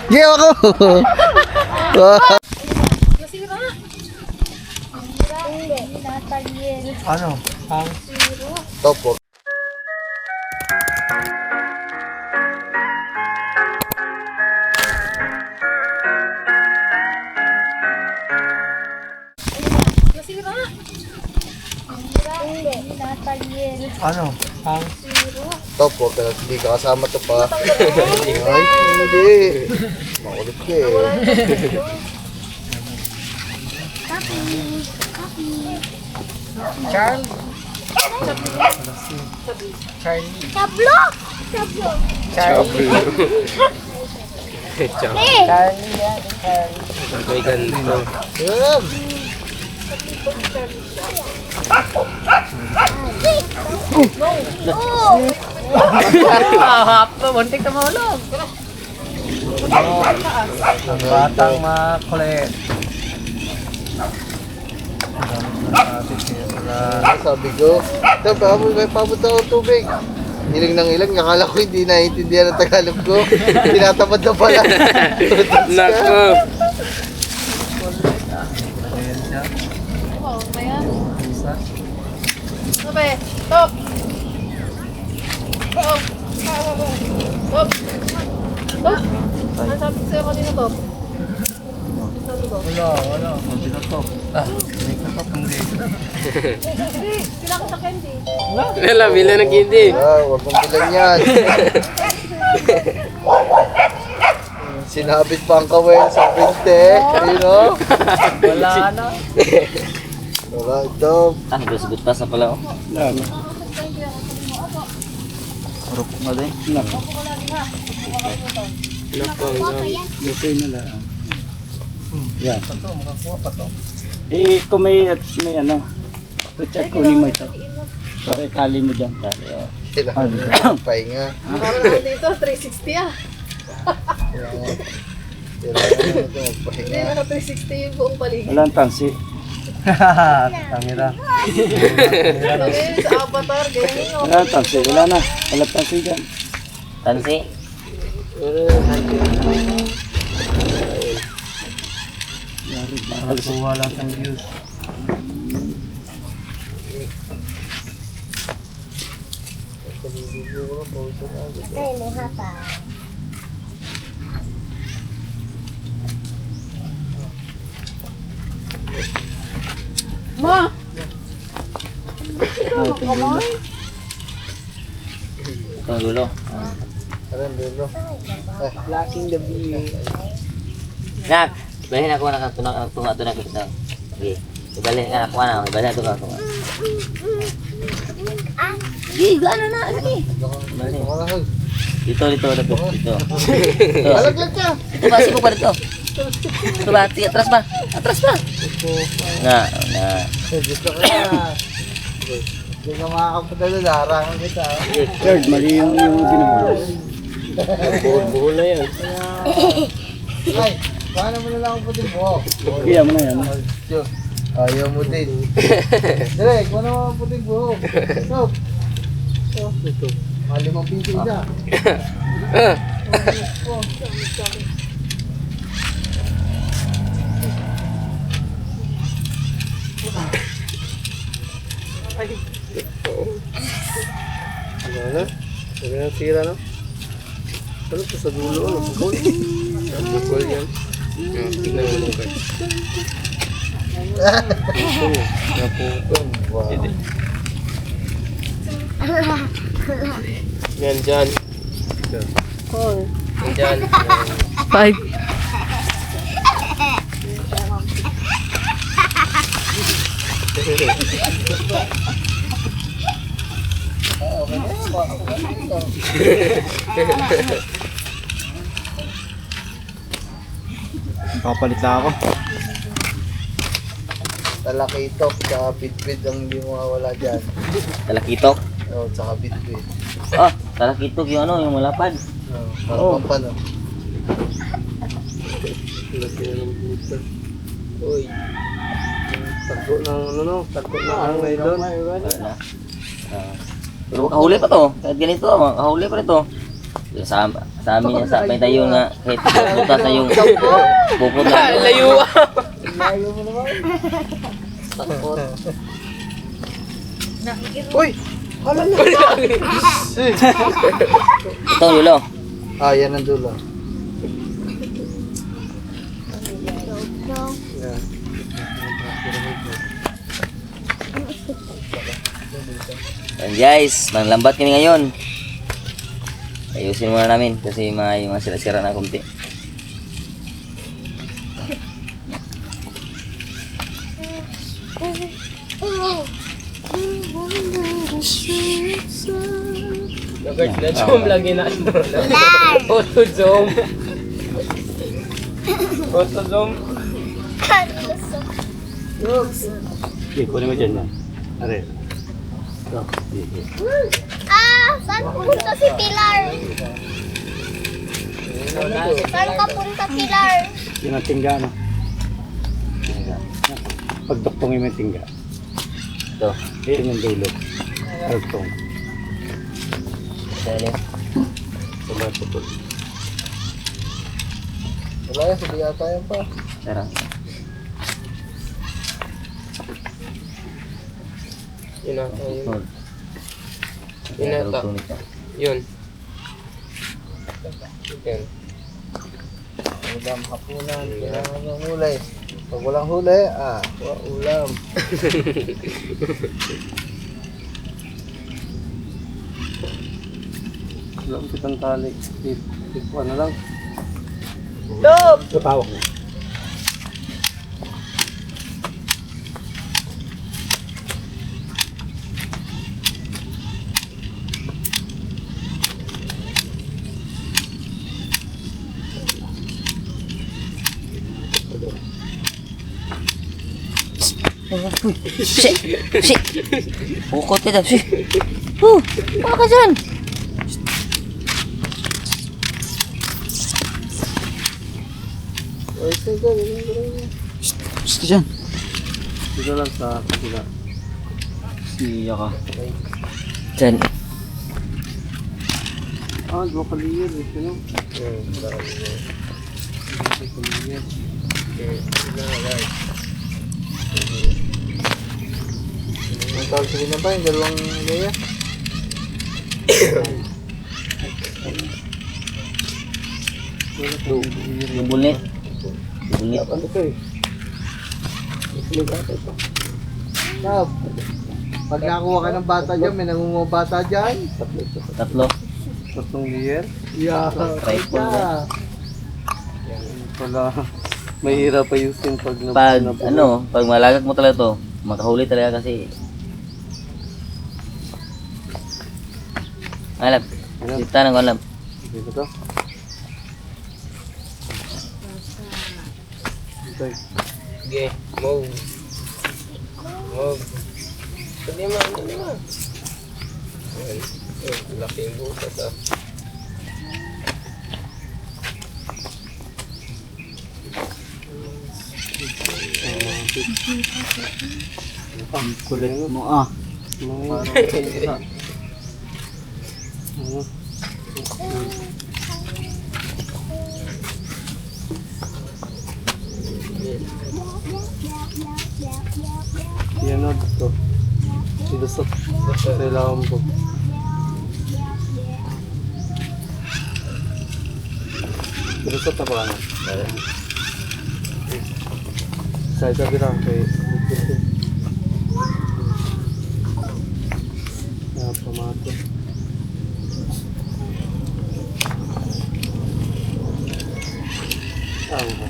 Gaya ako! Ano? Topo. Ano? Topo, pero hindi ka kasama to pa. Ay, hindi. Makulit ka eh. Charlie. Tablo! Charlie. Charlie yan. May ganito. Yan. Buntik na mahulog. Ang batang makulit. Sabi ko, may papunta akong tubig. Hiling ng ilang, akala ko hindi naiintindihan ang Tagalog ko. Tinatamad na pala. Nako. Sabi, top! Top! Top! Top! Ano sabi ko sa'yo kanina, top? Sabi ko. Wala. Hindi na to. Hindi ka to. Hindi. Kailangan ko sa candy. Wala, bila ng candy. Huwag mong bilang yan. Sinabit pa ang kawel sa pinte. Ayun o. Wala na. Wala ito. Gusgot pa sa pala. Harap na din. Nako. Nako. Lutoy na lang. Yan. Makakuha pa to. Eh, kung may ano, check kunin mo ito. Para ikali mo dyan. Kailangan pahinga. Parang naman dito, 360 ah. Kailangan ito Hindi, magpahinga. naka 360 yung buong paligid. Walang tansi. Tangina. Sabi sa avatar, ganyan yun. Walang tansi. Wala na. Walang tansi dyan. Tansi. Halos wala kang views. Ay, may hapa. Ma! Ito ang dulo. Alam, dulo. Blocking the view. Nak, ibalhin ako na tunga to na kita. Okay. Ibalhin ka ako na. Ibalhin ako ako. Sige, gano'n na. Sige. Dito. Dito. Alaglag ka! Ito ba? Sipo pa dito. Ito ba? Sige, atras ba? Atras ba? Na. Gusto ka na. Hindi ka makakapunta doon. Harangan kita. Third, mali yung binubulo. Buhol na yan. Ay, paano mo na lang ang puting buhok? Kaya mo na yan. Ayaw mo din. Direk, paano mo ang puting buhok? Stop. Ito. Malimang piso na. Ano? Sabi na sira no? Ano pa sa dulo? Ano? Bukol? Bukol yan. Tignan mo lang guys. Naputong. Wow. Yan dyan. Yan dyan. 5. Papalit na ako. Talakitok, tsaka bitbit ang hindi mawawala dyan. Talakitok. Oo, tsaka bitbit. Oh, talakitok yung ano, yung malapad. Parang pampan, oh. Lagi na ng buta. Uy. Tago ng ano no? Tago ng angay doon. Pero kahuli pa to. Kahit ganito, kahuli pa ito. Sa Sa amin, sa may tayo nga, kahit butas na yung bukod na. Layo ah. Uy! Hala na! Ito, Lulo. Ah, yan ang dulo. Ayan guys, manglambat kami ngayon. Ayusin muna namin kasi may mga sira-sira na kunti. Guys, na-zoom lagi na. Auto-zoom. Auto-zoom. Okay, kunin mo dyan yan. Are. Saan punta si Pilar? Saan ka punta, Pilar? Yung ang tingga, no? Pagduktongin mo yung tingga. Ito. Yan yung dulo. Pagduktong. Wala yan, sabi yata yan pa. Tara. Yun na. Ayun. Hold. Yun na ito. Yun. Yun. Ulam hapunan, kailangan ng huli. Pag walang huli, ulam. Alam kitang tali. Tipo ano lang. Stop! Patawak mo. Si! Bukot ka daw, si! Wala ka dyan! Ay, sige, ganyan. Gusto dyan. Dito lang sa kapila. Siya ka. Dyan. Ah, dua kaliyar. Ito no? Ang tawag sabi na ba, yung dalawang gaya? Yung bulnit. Yung bulnit. Ano to eh? Tab, pag nakuha ka ng bata dyan, may nangunguha bata dyan. Tatlo. Tatlong liyar. Yeah, Tripod na. Wala. Mahirap ayusin pag Pag pag malagak mo talaga to, makahuli talaga kasi. Alam. Sita ng alam. Dito to. Ito eh. Sige, move. Move. Hindi mo. Ayan. Laki yung butas ah. Ang kulit mo Yan o dito. Dito sa kailangan po. Dito sa tabangan. Sa birang kay pamato.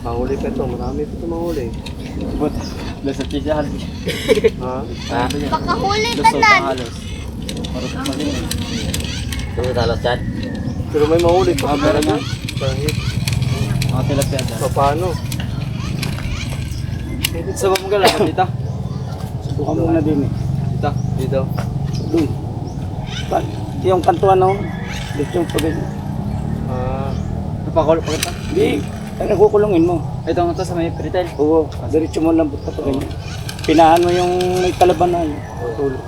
Mahuli pa ito. Marami pa ito mahuli. But, lusot siya halos. Ha? Baka huli ka na. Lusot halos dyan. Pero may mahuli pa. Talaga? Kahit. Mga tilapia dyan. Paano? Sa mga gala, dito. Subukan mo na din eh. Dito. Dito. Doon. Yung kantuan no? Dito yung pagod. Napakulo pa kita. Hindi. Ay, nakukulungin mo. Ito nga to sa may peritel. Oo. Diretso mo lambot ka pa ganyan. Pinahan mo yung may talaban na yun. Tulo.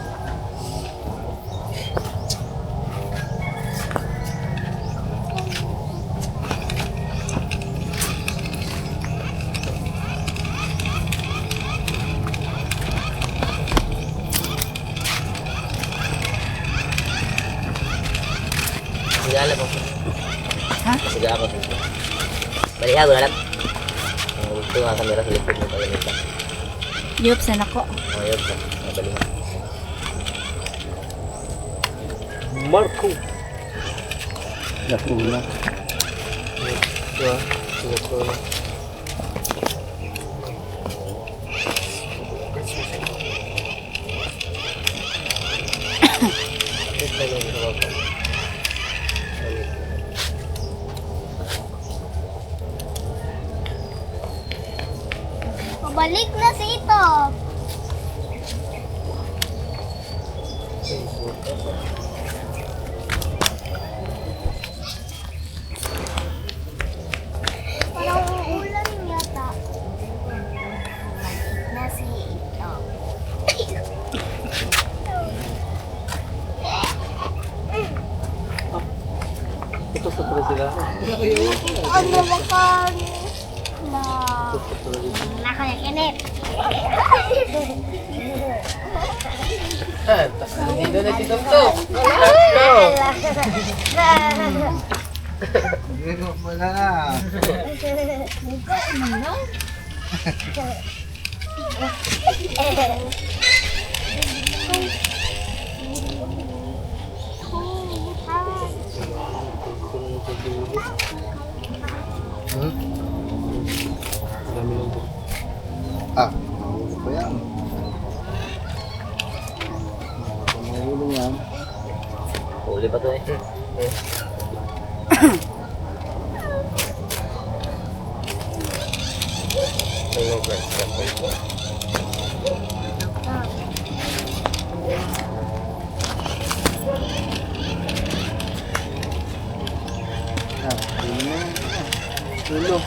Sige ako. Balihago na lang. Ito nga kamera sa likod mo pag ganito. Yupsan ako. Ayun pa. Balihago. Marco. Lakuna. Diba? Singapore. Pabalik na si ito. Parang uulan yata. Balik na si ito. Ito sa pala sila. Ano ba ka? Na... Nakakinip. Dito na si Tumtum. Hindi ko pala. Dami lang po. Ah, mahulog pa yan. Mahulog yan. Huli pa to eh. Hello guys, kapay po. Ah, huli na yan. Tulo.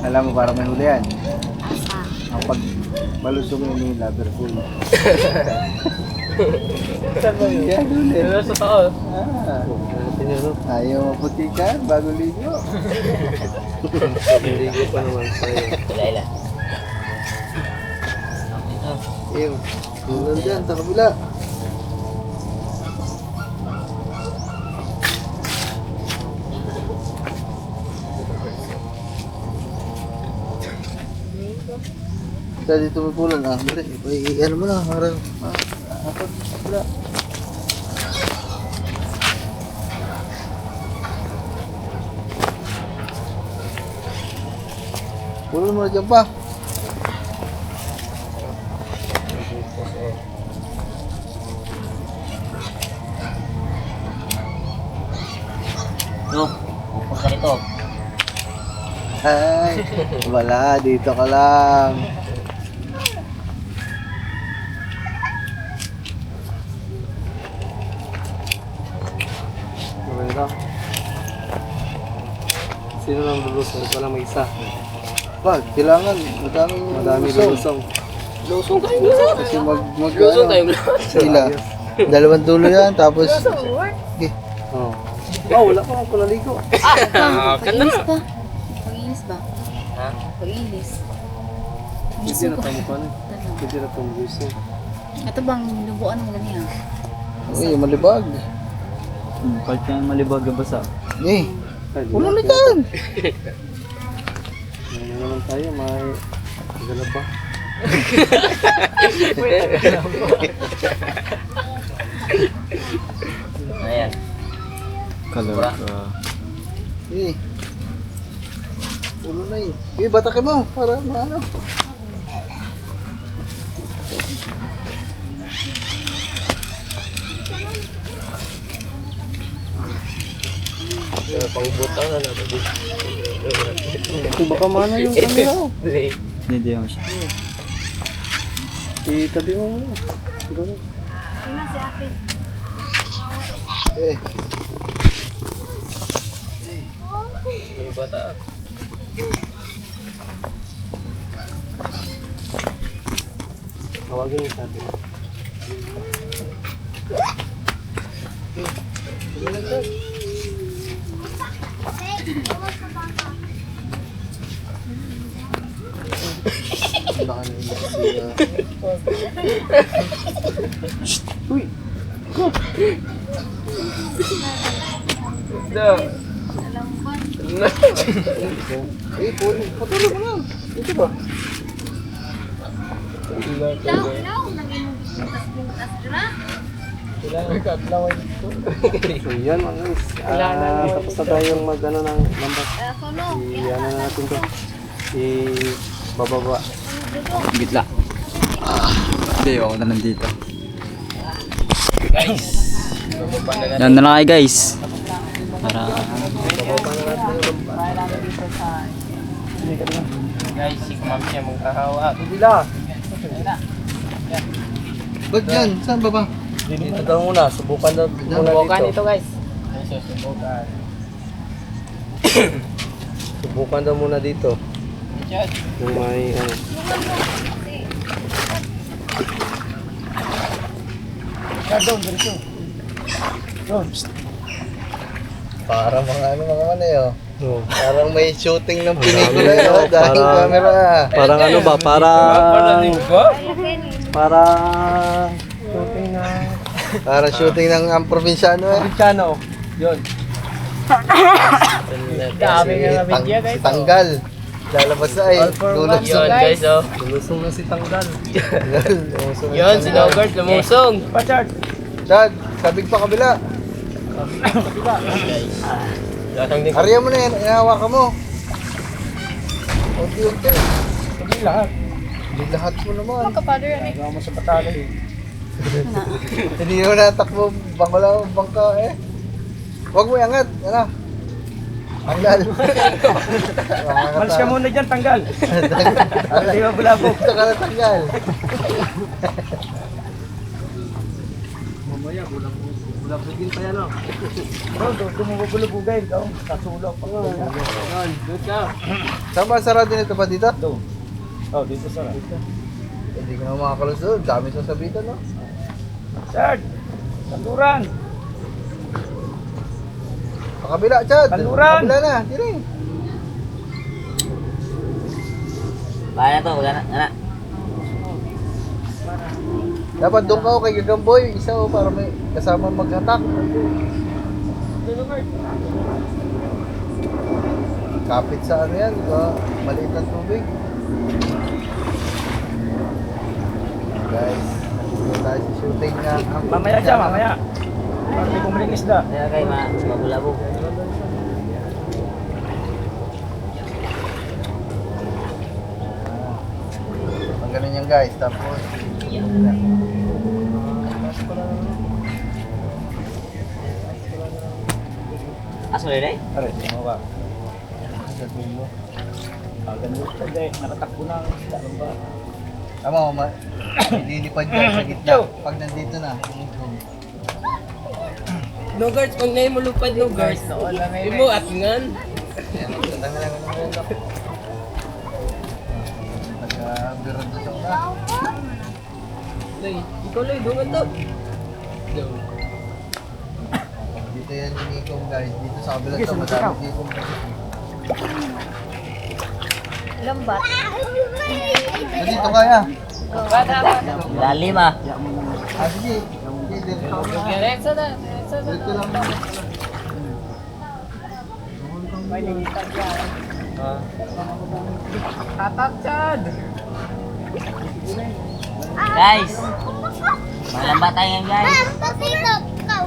Alam mo para may huli yan. Ang pag malusog yun yung lover pool. Saan ba yun? Yan huli. Sa taas. Ah, Tinuro. ayaw maputikan bago ligo. Hindi ko pa naman sa'yo. Laila. Ayun. Nandyan, sa kabila. Sa dito may pulan ah. Bari, ano mo na, harang. Apat, kabila. Pulan mo na dyan pa. No, punta rito. Ay, wala, dito ka lang. Maganda. Sino lang lulusong? Ito lang may isa. Wag, kailangan, Madami lulusong. Lusong tayo na. Kasi mag Lusong tayo na. sila. Dalawang dulo yan, tapos okay. Oo. Oh, wala pa ako naligo. Pag-inis ba? Pag-inis ba? Ha? Pag-inis. Hindi na tamo ka na. Hindi na tamo gusto. Ito bang lubuan mo ganyan? Uy, malibag. Kahit yan malibag ang basa. Eh, puno na dyan. Ano naman tayo, may gala pa. Ayan. Color Wala. ka. Eh, puno na yun. Eh, batakin mo, para maano. Pangbutang na naman dito. Kung baka mana yung camera. Hindi mo siya. Itabi mo muna. Siguro. Eh, May bata. Tawagin yung sabi. Baka na yung sira. Patuloy mo lang. Dito ba? So yan mga guys. Tapos na tayong mag ano ng lambat. Ano na natin to. Bababa. Gitla. Hindi, ako na nandito. Yan na lang kayo guys. Para... Guys, si Ma'am siya magkahawa. Bila. Ba't yan? Saan ba ba? Dito daw muna. Subukan daw muna dito. guys. Subukan. Subukan daw muna dito. Kung may ano. Para mga ano mga manay oh. Oh. Parang may shooting ng pelikula yun oh. Dahil camera. Parang ano ba? Parang shooting na Parang shooting ng ang probinsyano eh. Chano. Yun. Dami nga na video, guys. Si Tanggal. Lalabas na ay. Lulusong Yun, guys, oh. Lulusong na si Tanggal. Lulusong na Yun, si si Tanggal. Nogart lumusong. Chad, sabig pa kabila. Ariya mo na yan, inahawakan mo. Unti-unti. Sabi lahat. Hindi lahat mo naman. Kapader yan eh. Gawa mo sa patalo eh. Hindi mo natakbo, bangla bangka eh. Huwag mo iangat, yan na. Tanggal. Malis ka muna dyan, Tanggal. Hindi ba bulabog? Ito ka na tanggal. Mamaya, bulabogin pa yan o. Bro, doon mo bubulabugay. Kasulok pa nga. Good ka. Saan ba ang sarado nito pa dito? Doon. Oh, dito sa Hindi ka na makakalusod. Dami sasabitan no? Chad! Taluran! Pakabila, Chad. Taluran! Pakabila na, tiring. Kaya na to, wala na. Dapat doon ka kay Gagamboy. Isa o para may kasama maghatak. Kapit sa ano yan, di ba? Maliit ng tubig. Guys, nandito tayo sa shooting nga. Mamaya dyan, mamaya. Para may kumaling isda. Kaya kayo mabulabog. Pag ganun yan guys, tapos Aso rin eh? Pare, tumawa. Sa dulo. Ganun. Hindi, nakatakbo na ang isda. Ano ba? tama mo, ililipad dyan sa gitna. Pag nandito na, Nogart, pag na mo lupad Nogart. Hindi mo atingan. ayan, tatanga lang ng ulo. Pagka-biro doon sa una. Lay, ikaw lay, dungan to. Dito yan yung ikong guys. Dito sa kabila to, madami ikong. Lambat. Dito kaya. Lalim ah. Ah, sige. Sige, dito ka. Diretso na. Dito lang. Tatak, Chad. Guys! Malamba tayo yan guys. Pasino. Ikaw.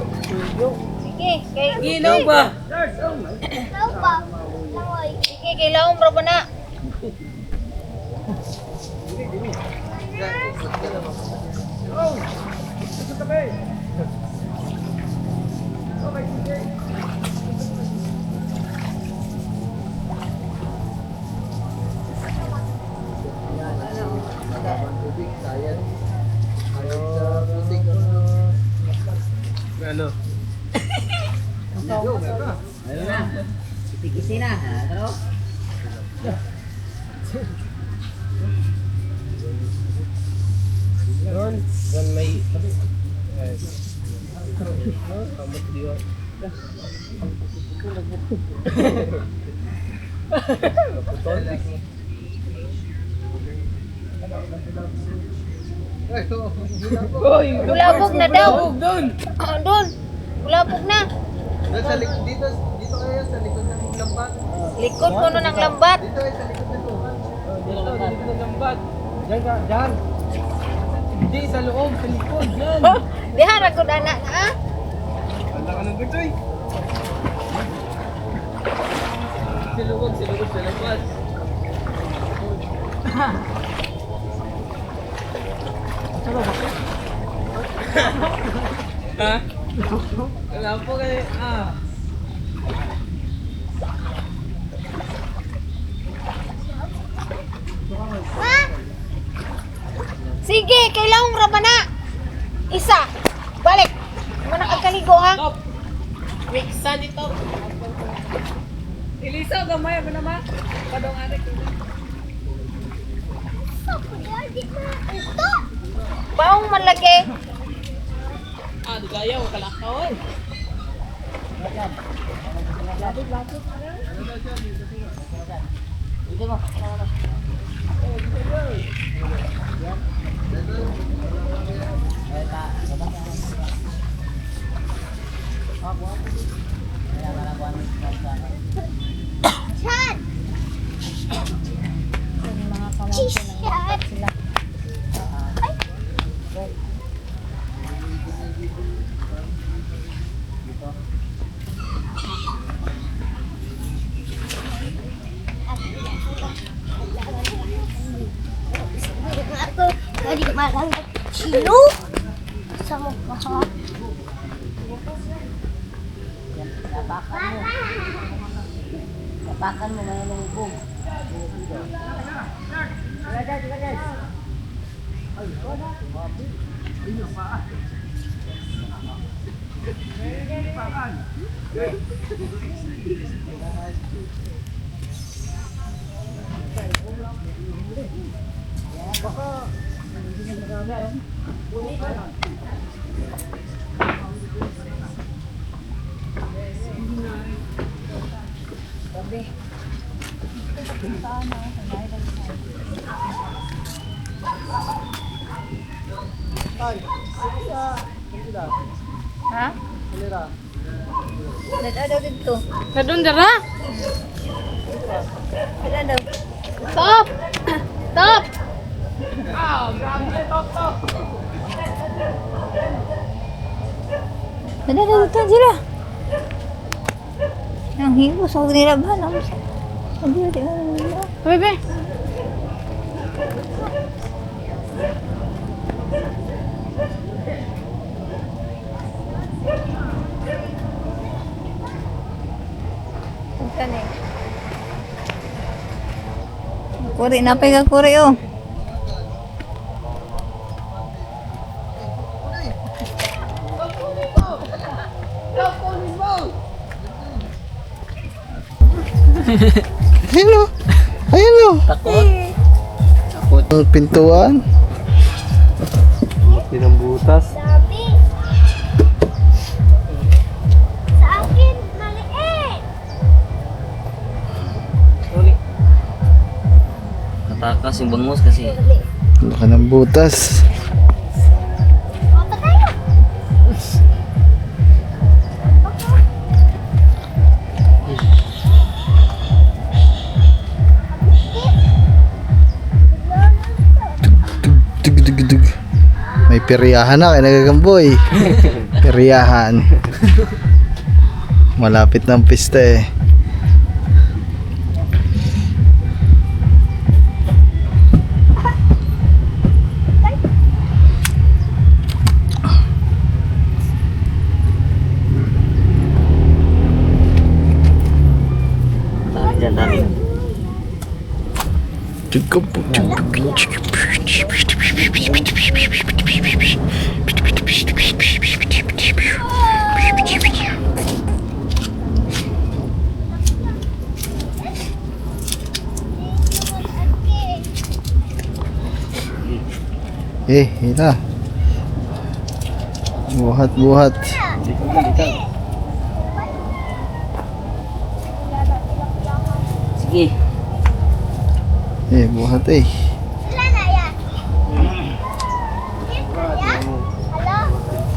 Sige, kay Ginaw ba? ikaw pa. Langoy. Sige, kailangan mo na. Tubig, sayang. Ayaw sa tubig. Ano? Tikisi na. Pero? Bulabog na daw. Doon. Doon. Bulabog na. Doon sa likod, dito kayo sa likod ng lambat. Likod ko nun ng lambat. Dito ay sa likod ng lambat. Diyan. Hindi, sa loob, sa likod, yan. Oh, diha ra gud ana na. Wala ka ng gutoy. Silugod sa labas. Ha? Wala po kayo. Ha? Sige, kailangan ra ba na? Isa. Balik. Mana kagkaligo ha? Mixan ito. Ilisa, gamay mo naman. Padong anak ko. Ito. Baong malaki. Di kaya, makalakawan. Chan. Chat. Ako, kali malang chilo. Sa mukha. Tapakan mo ngayon ng bug. Ha? Dada dito. Kadun dara? Dada. Stop! Stop! Dada dito sila. Ang hibo sa nila ba nang. Hindi. Bebe. Kani. Kuri napay ka kuri oh. Ayun o. Ayun o. Takot. Ang pintuan. Pinambutas. Sabi. Sa akin maliit. Natakas yung bangus kasi. Laki ng butas. Papa tayo. Dug. May peryahan na kaya nagagamboy. Peryahan. Malapit ng pista eh. Dami dyan, dami. Hila. Buhat. Dito. Sige. Buhat eh.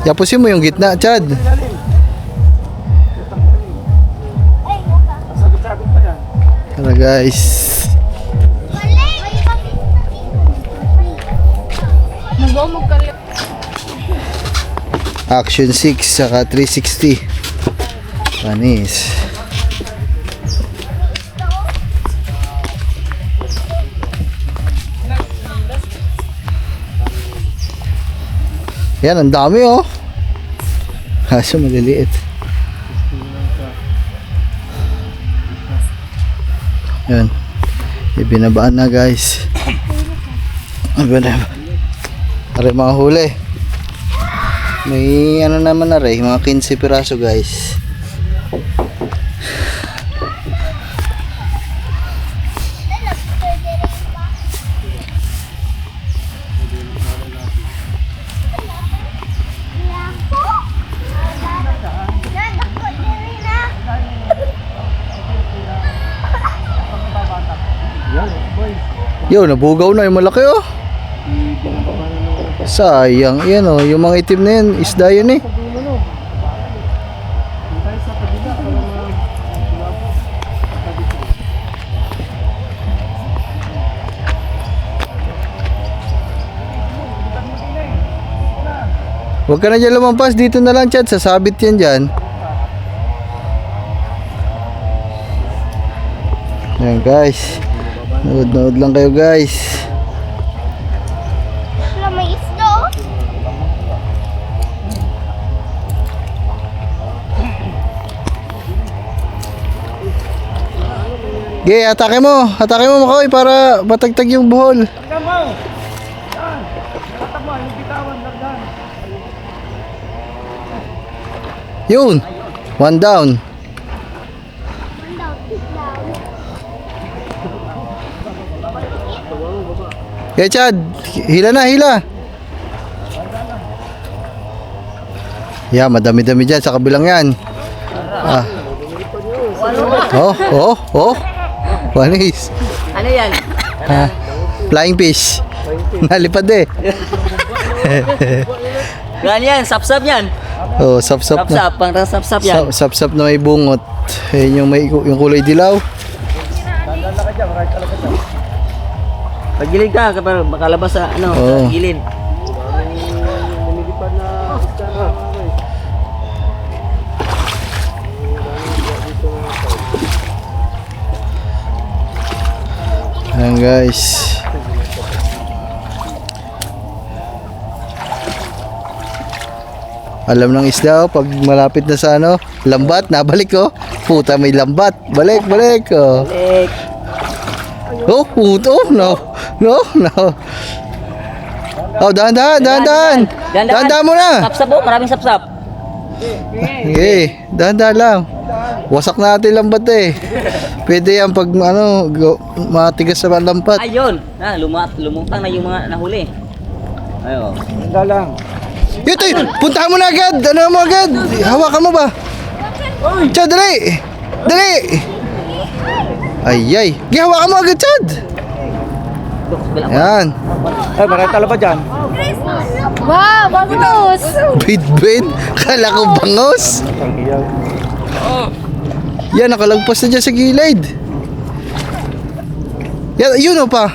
Yapusin mo yung gitna, Chad. Sagot-sagot pa yan. Tara guys. Magkalit. Action 6 saka 360. Panis. Yan, ang dami oh. Kaso maliliit. Yan. Ibinabaan na guys. Are mga huli. May ano naman na rin, mga 15 piraso guys. Yo, nabugaw na yung malaki oh. Sayang, yan oh, yung mga itim na yan, isda yan eh. Huwag ka na dyan lumampas, dito na lang Chad, sasabit yan dyan. Yan guys, nood lang kayo guys. May isda. Okay, atake mo Makoy para matagtag yung buhol. Yun, one down. Okay Chad, hila na, hila. Yeah, madami-dami dyan sa kabilang yan. Ah. Oh. Wanis. Ano yan? Ah, flying fish. Nalipad eh. Ganyan, sapsap yan. Oh, sap-sap na. Sapsap, pang sapsap yan. Sap-sap na may bungot. Ayun yung kulay dilaw. Pagilid ka, kapag makalabas sa Oo. gilid. Ayan guys. Alam ng isda oh, pag malapit na sa lambat, nabalik oh. Puta, may lambat. Balik oh. Balik. Oh, puto. No. Oh, dahan. Dahan mo na. Sapsap po, maraming sapsap. Okay, dahan lang. Wasak natin lambat eh. Pwede yan pag matigas sa lambat. Ayun, lumutang na yung mga nahuli. Ayo. Ganda lang. Ito, puntahan mo na agad. Ano mo agad? Hawakan mo ba? Chad, dali. Ay. Hawakan mo agad, Chad. Yan. Ay, marami tala pa dyan. Wow, bangus! Bid. Kala ko bangos. Yan, nakalagpas na dyan sa gilid. Yan, yun o pa.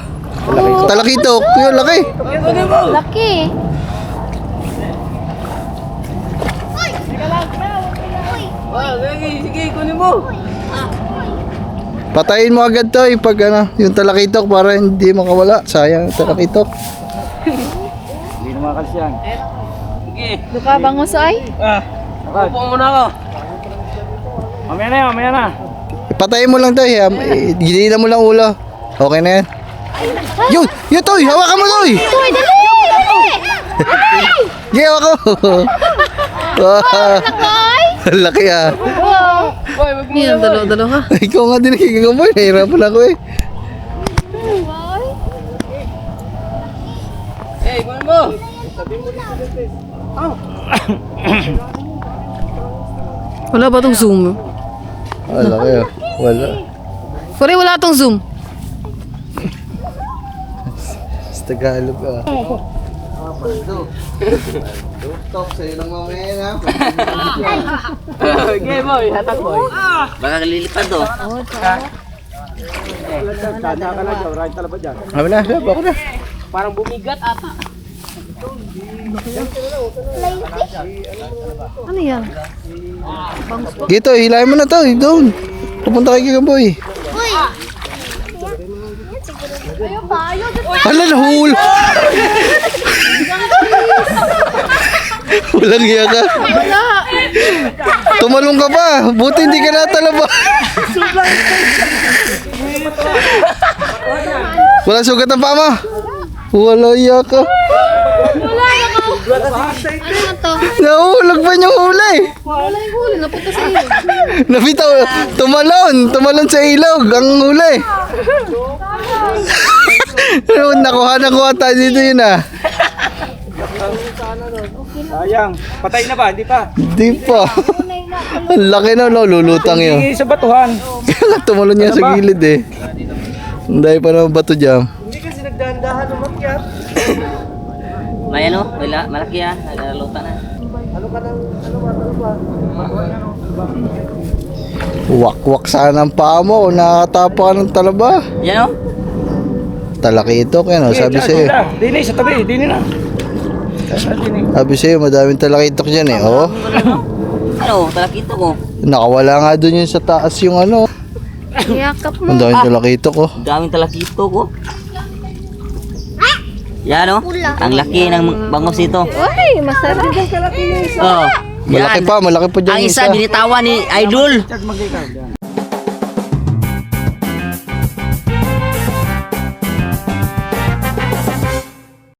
Talakitok. Yun, laki. Laki. Sige, kunin mo. Patayin mo agad to pag yung talakitok para hindi makawala. Sayang yung talakitok. Hindi na makakas yan. Luka bangus ay? Upo muna ako. Mamaya na. Patayin mo lang to. Gilinan mo lang ulo. Okay na yan. Yun to. Hawakan mo to. Uy, dali! Hawakan mo. Nakay! Laki ah. Wow! Yan, dalaw ka. Ikaw nga din nakikagamoy. Nahirapan ako eh. Eh, kunin mo. Wala ba itong zoom? Laki ah. Wala. Kuri, wala tong zoom. Sa Tagalog ah. Paldo. Top, sa'yo lang mamaya na. Okay, boy. Hatag, boy. Baka kalilipad to. Tanda ka lang, right talaga dyan. Kami na, ako na. Parang bumigat ata. Ano yan? Gito, hilahin mo na to. Doon. Pupunta kay Kikaboy. Ayun ba? Ayun. Hala, nahul. Walang hiya ka. Wala. Tumalong ka pa. Buti hindi ka natalaba. Wala sugat ang paa mo. Wala hiya ka. Ano to? Nahulag pa yung huli. Wala yung huli. Napunta sa iyo. Nabitaw, tumalon sa ilog ang huli. Nakuha tayo dito yun ah. Sayang. Patay na ba? Hindi pa. Di pa. Ang laki na no, lulutang yun. Hindi sa batuhan. Tumalon niya sa gilid eh. Dahil pa naman bato dyan. Hindi kasi nagdahan-dahan umakyat. May ano, malaki ah. Naglaluta na. Wak-wak sana ang paa mo kung nakatapa ka ng talaba. Yan o. Talaki ito, kaya no, sabi sa'yo. Dini, sa tabi. Dini na. Sabi sa'yo, madaming talakitok dyan eh. Oo. Ano, talakito ko. Nakawala nga doon yung sa taas yung ano. Yakap mo. Ang daming talakitok oh. Ang daming talakito ko. Yan o. Ang laki ng bangos ito. Uy, masarap. Oh. Malaki pa dyan Ang yung isa binitawan ni Idol. Check mag-ikaw.